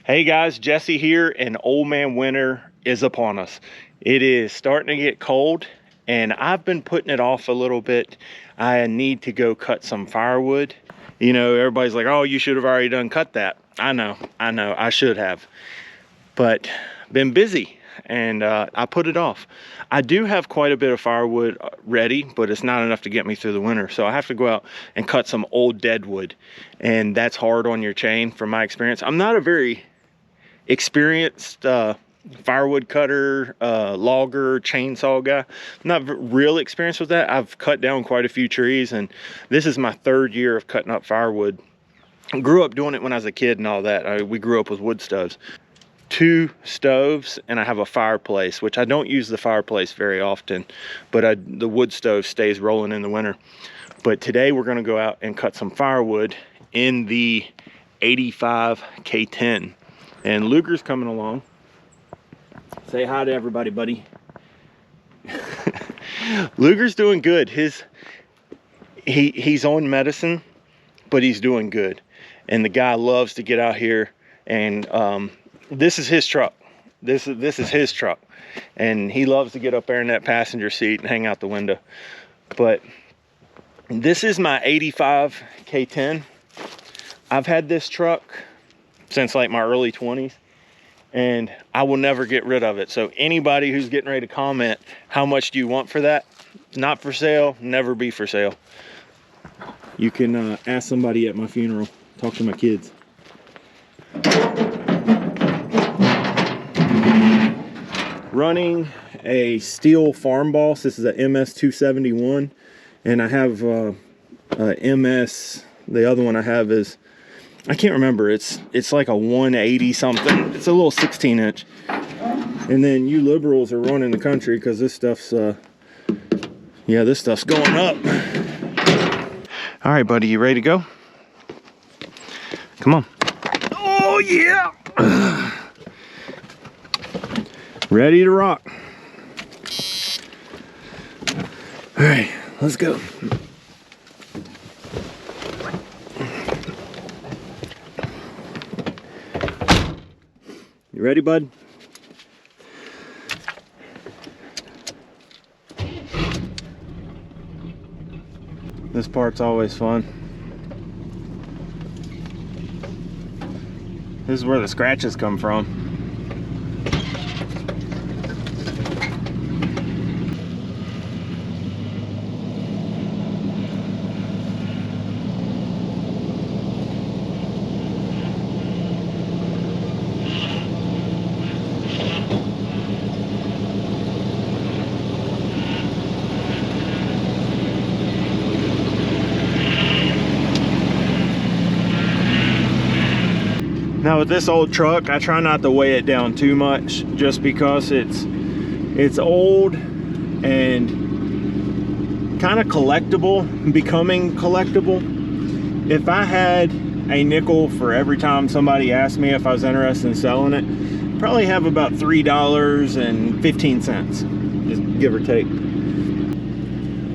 Hey guys, Jesse here, and old man winter is upon us. It is starting to get cold, and I've been putting it off a little bit. I need to go cut some firewood. You know, everybody's like, oh, you should have already done cut that. I know, I should have. But been busy, and I put it off. I do have quite a bit of firewood ready, but it's not enough to get me through the winter. So I have to go out and cut some old dead wood, and that's hard on your chain from my experience. I'm not a very experienced firewood cutter, logger, chainsaw guy. I'm not real experienced with that. I've cut down quite a few trees, and this is my third year of cutting up firewood. I grew up doing it when I was a kid and all that. We grew up with wood stoves. 2 stoves, and I have a fireplace, which I don't use the fireplace very often, but the wood stove stays rolling in the winter. But today we're going to go out and cut some firewood in the 85 K10. And Luger's coming along. Say hi to everybody, buddy. Luger's doing good. He's on medicine, but he's doing good. And the guy loves to get out here, and this is his truck. This is his truck, and he loves to get up there in that passenger seat and hang out the window. But this is my 85 K10. I've had this truck since like my early 20s, and I will never get rid of it. So anybody who's getting ready to comment, how much do you want for that? Not for sale, never be for sale. You can ask somebody at my funeral, talk to my kids. Running a steel farm boss. This is a MS 271, and I have MS, the other one I have is, I can't remember, it's like a 180 something. It's a little 16-inch. And then you liberals are running the country, because this stuff's this stuff's going up. All right, buddy, you ready to go? Come on. Oh yeah. Ready to rock. All right, let's go. You ready, bud? This part's always fun. This is where the scratches come from. Now with this old truck, I try not to weigh it down too much, just because it's old and kind of collectible, becoming collectible. If I had a nickel for every time somebody asked me if I was interested in selling it, I'd probably have about $3.15, just give or take.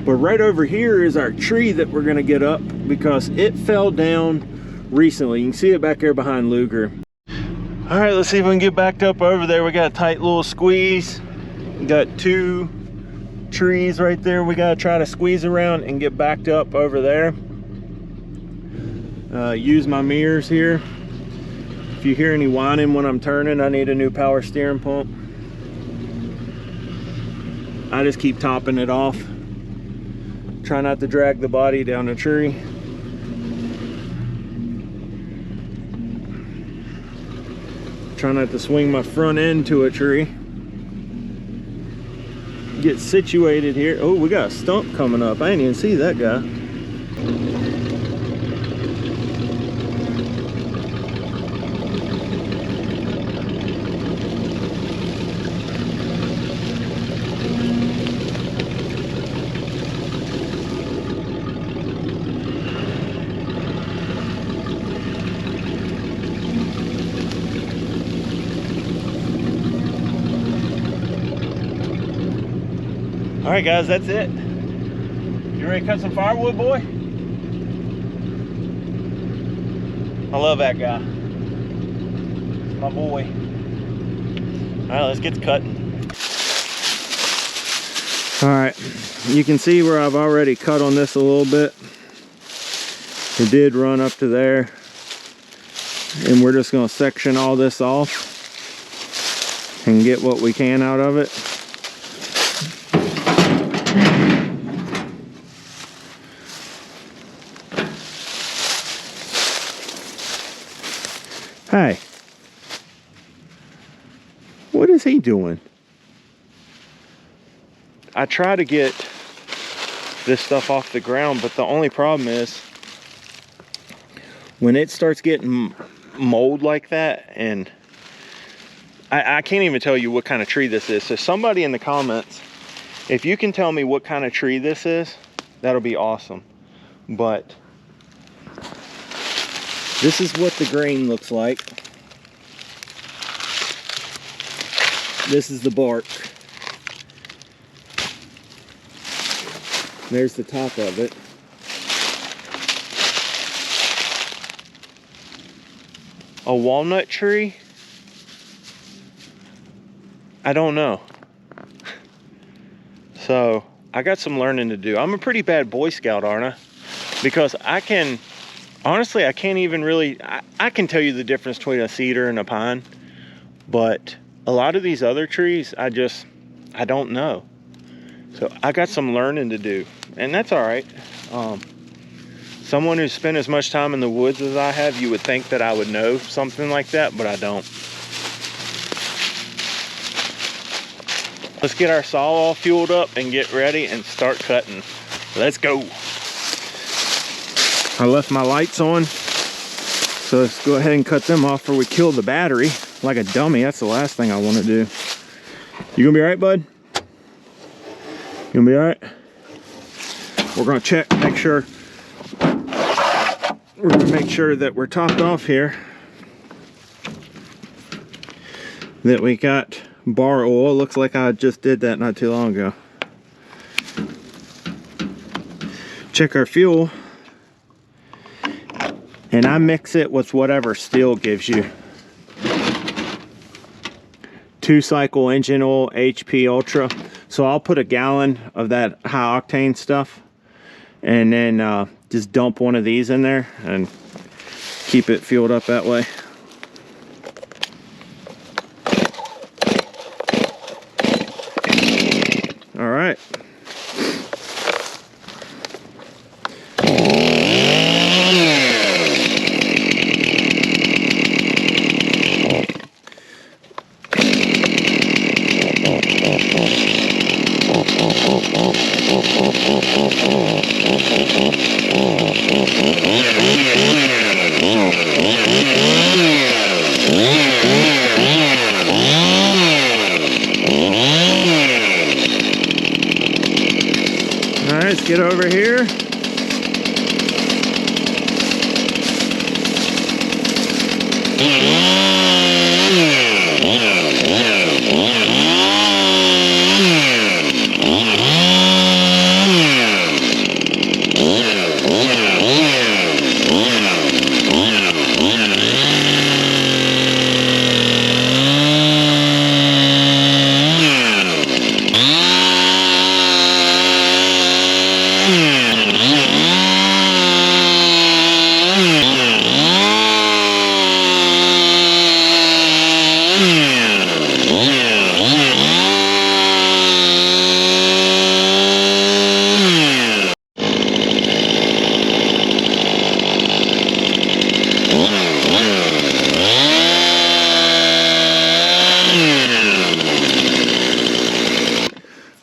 But right over here is our tree that we're gonna get up, because it fell down recently. You can see it back there behind Luger. All right, let's see if we can get backed up over there. We got a tight little squeeze. We got 2 trees right there. We gotta try to squeeze around and get backed up over there. Use my mirrors here. If you hear any whining when I'm turning, I need a new power steering pump. I just keep topping it off. Try not to drag the body down the tree. Try not to swing my front end to a tree. Get situated here. Oh, we got a stump coming up. I didn't even see that guy. All right, guys, that's it. You ready to cut some firewood, boy? I love that guy. my boy. All right, let's get to cutting. All right, you can see where I've already cut on this a little bit. It did run up to there. And we're just gonna section all this off and get what we can out of it. Hey, what is he doing? I try to get this stuff off the ground, but the only problem is when it starts getting mold like that, and I can't even tell you what kind of tree this is. So somebody in the comments, if you can tell me what kind of tree this is, that'll be awesome. But this is what the grain looks like. This is the bark. There's the top of it. A walnut tree? I don't know. So I got some learning to do. I'm a pretty bad Boy Scout, aren't I? Because honestly, I can't even really, I can tell you the difference between a cedar and a pine, but a lot of these other trees, I don't know. So I got some learning to do, and that's all right. Someone who's spent as much time in the woods as I have, you would think that I would know something like that, but I don't. Let's get our saw all fueled up and get ready and start cutting. Let's go. I left my lights on, so let's go ahead and cut them off before we kill the battery like a dummy. That's the last thing I want to do. You gonna be all right, bud? You gonna be all right? We're gonna check, make sure. We're gonna make sure that we're topped off here. That we got bar oil. Looks like I just did that not too long ago. Check our fuel. And I mix it with whatever Steel gives you. 2-cycle engine oil, HP Ultra. So I'll put a gallon of that high octane stuff and then just dump one of these in there and keep it fueled up that way. All right. Let's get over here.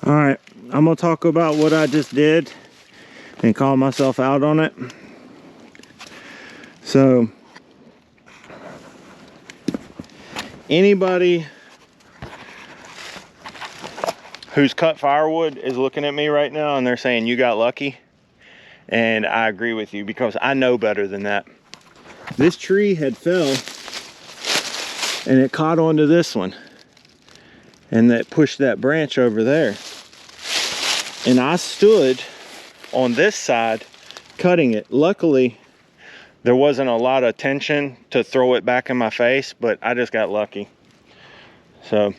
Alright, I'm going to talk about what I just did and call myself out on it. So, anybody who's cut firewood is looking at me right now and they're saying you got lucky. And I agree with you because I know better than that. This tree had fell and it caught onto this one. And that pushed that branch over there. And I stood on this side cutting it. Luckily, there wasn't a lot of tension to throw it back in my face, but I just got lucky. So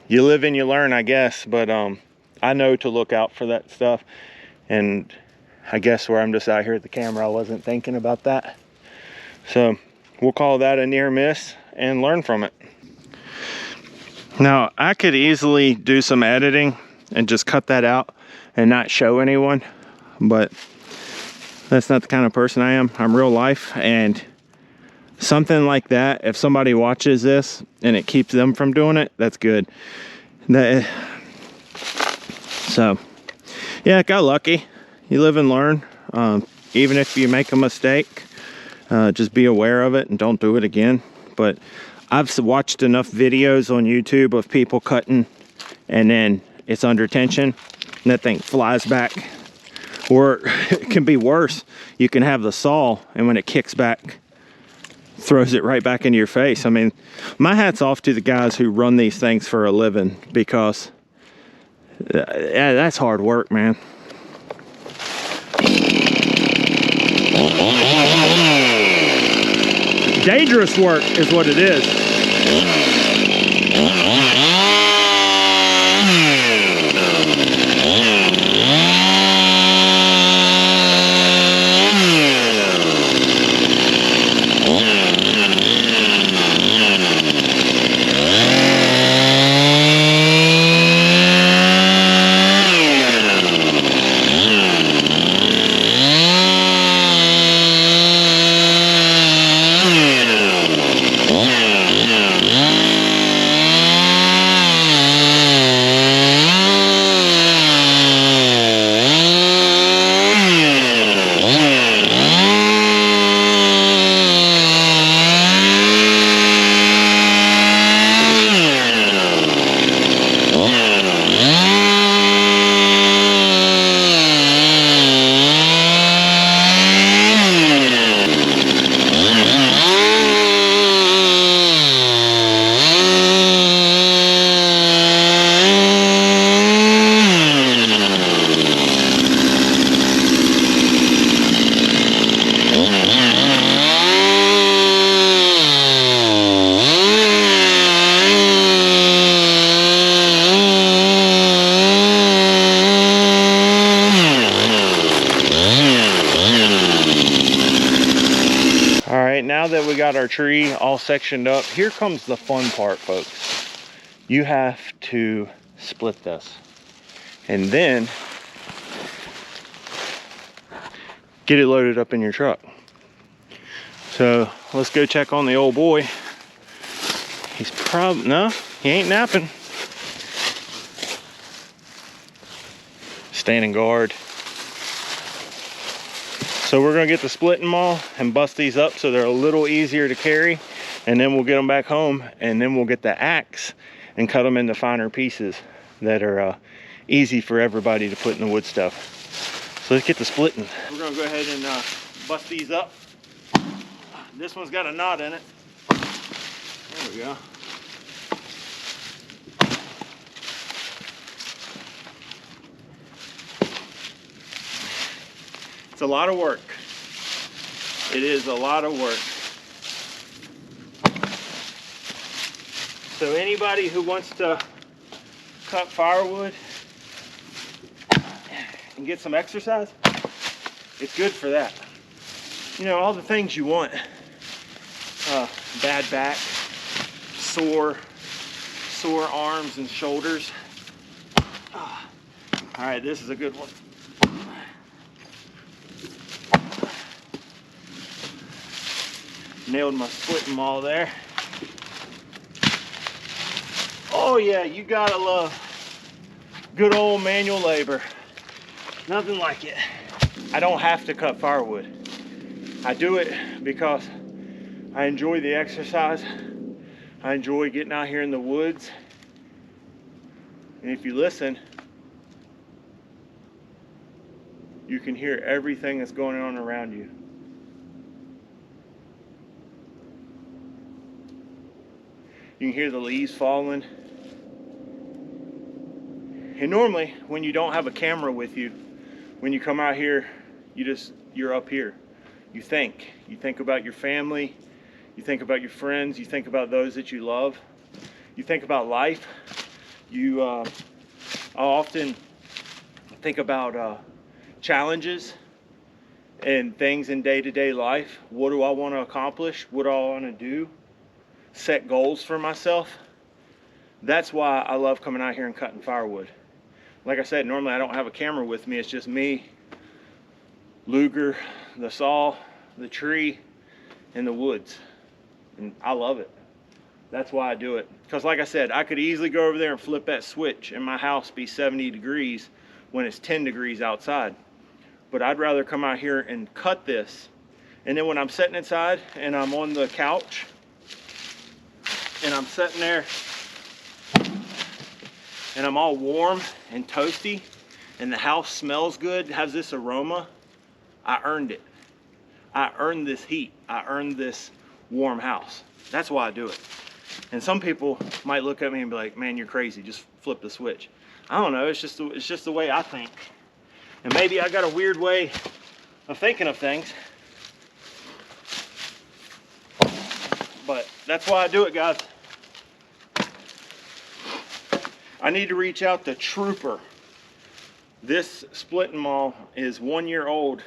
you live and you learn, I guess, but I know to look out for that stuff. And I guess where I'm just out here at the camera, I wasn't thinking about that. So we'll call that a near miss and learn from it. Now, I could easily do some editing and just cut that out and not show anyone, but that's not the kind of person I am. I'm real life, and something like that, if somebody watches this and it keeps them from doing it, that's good. So, yeah, got lucky. You live and learn. Even if you make a mistake, just be aware of it and don't do it again. But I've watched enough videos on YouTube of people cutting and then it's under tension and that thing flies back. Or it can be worse. You can have the saw, and when it kicks back, throws it right back into your face. I mean, my hat's off to the guys who run these things for a living, because yeah, that's hard work, man. Dangerous work is what it is. Now that we got our tree all sectioned up, here comes the fun part, folks. You have to split this and then get it loaded up in your truck. So let's go check on the old boy. He's no, he ain't napping. Standing guard. So we're gonna get the splitting maul and bust these up so they're a little easier to carry, and then we'll get them back home, and then we'll get the axe and cut them into finer pieces that are easy for everybody to put in the wood stuff. So let's get the splitting. We're gonna go ahead and bust these up. This one's got a knot in it. There we go. It's a lot of work. It is a lot of work. So anybody who wants to cut firewood and get some exercise, it's good for that. You know, all the things you want. Bad back, sore arms and shoulders. All right, this is a good one. Nailed my splitting maul there. Oh yeah, you gotta love good old manual labor. Nothing like it. I don't have to cut firewood. I do it because I enjoy the exercise. I enjoy getting out here in the woods. And if you listen, you can hear everything that's going on around you. You can hear the leaves falling. And normally, when you don't have a camera with you, when you come out here, you're up here. You think about your family, you think about your friends, you think about those that you love, you think about life. I often think about challenges and things in day-to-day life. What do I want to accomplish? What do I want to do? Set goals for myself. That's why I love coming out here and cutting firewood. Like I said, normally I don't have a camera with me. It's just me, Luger, the saw, the tree, and the woods. And I love it. That's why I do it. Because like I said, I could easily go over there and flip that switch and my house be 70 degrees when it's 10 degrees outside. But I'd rather come out here and cut this. And then when I'm sitting inside and I'm on the couch and I'm sitting there and I'm all warm and toasty and the house smells good, has this aroma, I earned it. I earned this heat. I earned this warm house. That's why I do it. And some people might look at me and be like, man, you're crazy, just flip the switch. I don't know, it's just the way I think. And maybe I got a weird way of thinking of things. But that's why I do it, guys. I need to reach out to Trooper. This splitting maul is 1 year old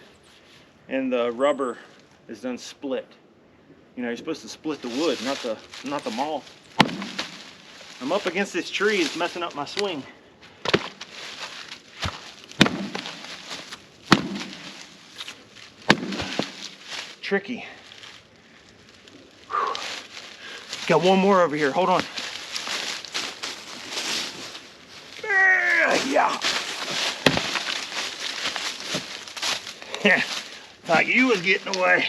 and the rubber is done split. You know, you're supposed to split the wood, not the maul. I'm up against this tree, it's messing up my swing. Tricky. Whew. Got one more over here, hold on. Yeah. Thought you was getting away.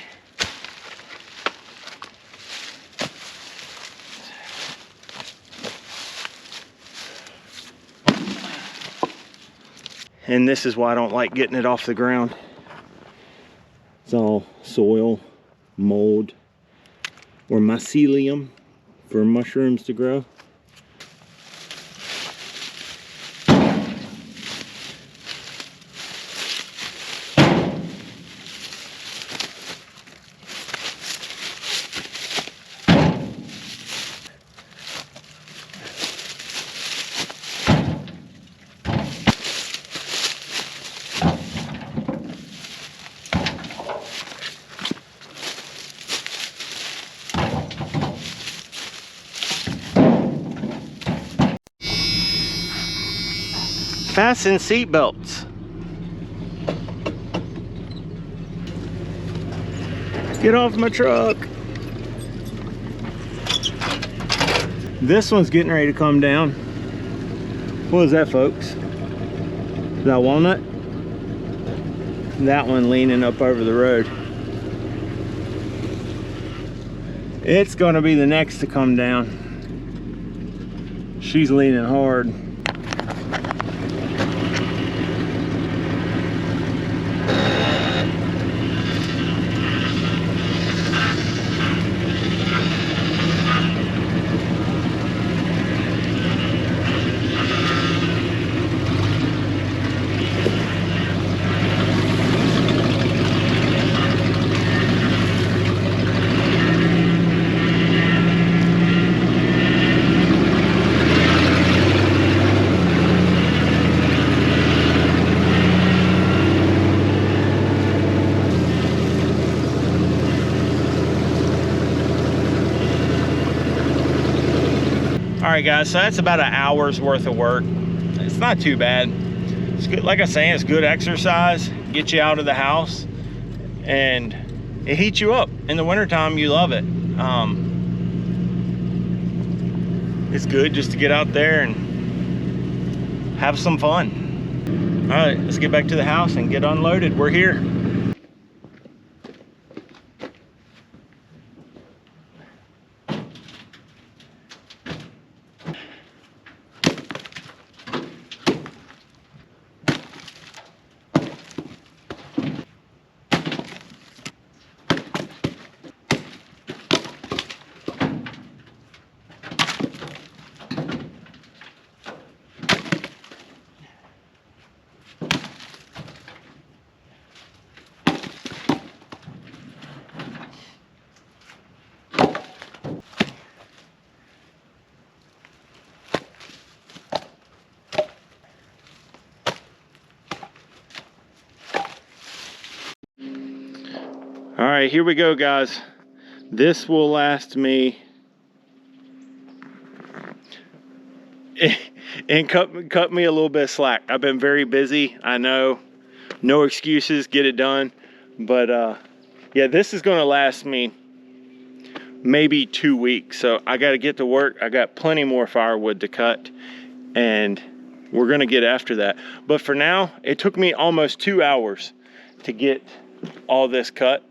And this is why I don't like getting it off the ground. It's all soil, mold, or mycelium for mushrooms to grow. Fasten seat belts. Get off my truck. This one's getting ready to come down. What is that, folks? Is that walnut? That one leaning up over the road. It's gonna be the next to come down. She's leaning hard. Alright guys, so that's about an hour's worth of work. It's not too bad. It's good, like I was saying, it's good exercise, get you out of the house, and it heats you up. In the wintertime, you love it. It's good just to get out there and have some fun. Alright, let's get back to the house and get unloaded. We're here. right, here we go, guys. This will last me and cut me a little bit of slack. I've been very busy, I know. No excuses, get it done. But yeah, this is gonna last me maybe 2 weeks. So I gotta get to work. I got plenty more firewood to cut, and we're gonna get after that. But for now, it took me almost 2 hours to get all this cut.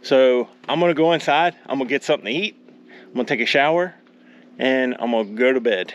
So I'm gonna go inside, I'm gonna get something to eat, I'm gonna take a shower, and I'm gonna go to bed.